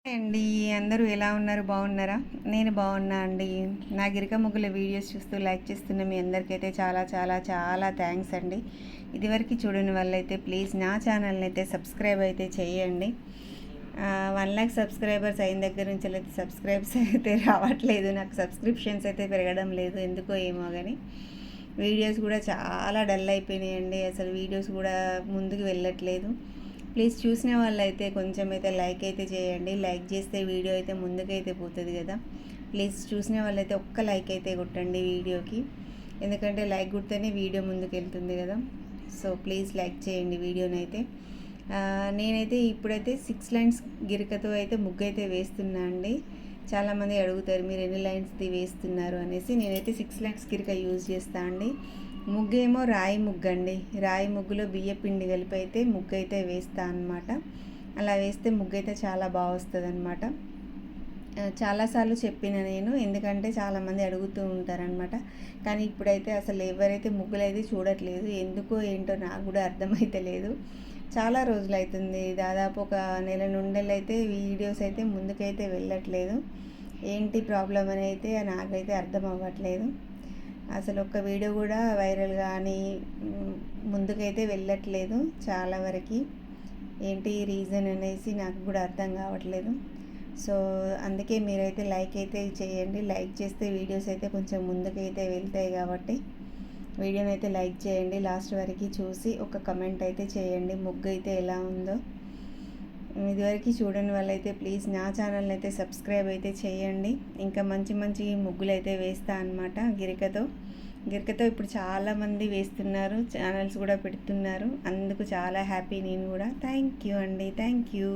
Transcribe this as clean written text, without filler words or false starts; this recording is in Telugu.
అండి, అందరూ ఎలా ఉన్నారు? బాగున్నారా? నేను బాగున్నా అండి. నా గిరిక ముగ్గుల వీడియోస్ చూస్తూ లైక్ చేస్తున్న మీ అందరికైతే చాలా చాలా చాలా థ్యాంక్స్ అండి. ఇదివరకు చూడని వాళ్ళైతే ప్లీజ్ నా ఛానల్ని అయితే సబ్స్క్రైబ్ అయితే చేయండి. 1,00,000 సబ్స్క్రైబర్స్ అయిన దగ్గర నుంచి అయితే సబ్స్క్రైబ్స్ అయితే రావట్లేదు, నాకు సబ్స్క్రిప్షన్స్ అయితే పెరగడం లేదు, ఎందుకో ఏమో కానీ వీడియోస్ కూడా చాలా డల్ అయిపోయినాయండి. అసలు వీడియోస్ కూడా ముందుకు వెళ్ళట్లేదు. ప్లీజ్ చూసిన వాళ్ళైతే కొంచెం అయితే లైక్ అయితే చేయండి. లైక్ చేస్తే వీడియో అయితే ముందుకైతే పోతుంది కదా. ప్లీజ్ చూసిన వాళ్ళైతే ఒక్క లైక్ అయితే కొట్టండి వీడియోకి, ఎందుకంటే లైక్ కొడితేనే వీడియో ముందుకు వెళ్తుంది కదా. సో ప్లీజ్ లైక్ చేయండి వీడియోని అయితే. నేనైతే ఇప్పుడైతే 6 లైన్స్ గిరికతో అయితే ముగ్గు అయితే వేస్తున్నా అండి. చాలామంది అడుగుతారు మీరు ఎన్ని లైన్స్ది వేస్తున్నారు అనేసి. నేనైతే 6 లైన్స్ గిరిక యూజ్ చేస్తా అండి. ముగ్గేమో రాయి ముగ్గు అండి. రాయి ముగ్గులో బియ్య పిండి కలిపి అయితే ముగ్గు అయితే వేస్తా అనమాట. అలా వేస్తే ముగ్గు అయితే చాలా బాగా వస్తుంది అనమాట. చాలాసార్లు చెప్పిన నేను, ఎందుకంటే చాలామంది అడుగుతూ ఉంటారనమాట. కానీ ఇప్పుడైతే అసలు ఎవరైతే ముగ్గులు అయితే చూడట్లేదు, ఎందుకో ఏంటో నాకు కూడా అర్థమైతే లేదు. చాలా రోజులు అవుతుంది, దాదాపు ఒక నెల నుండైతే వీడియోస్ అయితే ముందుకైతే వెళ్ళట్లేదు. ఏంటి ప్రాబ్లం అని అయితే నాకైతే అర్థం అవ్వట్లేదు. అసలు ఒక్క వీడియో కూడా వైరల్ కానీ ముందుకైతే వెళ్ళట్లేదు చాలా వరకు. ఏంటి రీజన్ అనేసి నాకు కూడా అర్థం కావట్లేదు. సో అందుకే మీరైతే లైక్ అయితే చేయండి. లైక్ చేస్తే వీడియోస్ అయితే కొంచెం ముందుకైతే వెళ్తాయి కాబట్టి వీడియోని అయితే లైక్ చేయండి. లాస్ట్ వరకు చూసి ఒక కమెంట్ అయితే చేయండి ముగ్గు అయితే ఎలా ఉందో. ఇదివరకు చూడని వాళ్ళైతే ప్లీజ్ నా ఛానల్ని అయితే సబ్స్క్రైబ్ అయితే చేయండి. ఇంకా మంచి మంచి ముగ్గులు అయితే వేస్తా అనమాట గిరికతో ఇప్పుడు చాలామంది వేస్తున్నారు, ఛానల్స్ కూడా పెడుతున్నారు. అందుకు చాలా హ్యాపీ నేను కూడా. థ్యాంక్ యూ అండి, థ్యాంక్ యూ.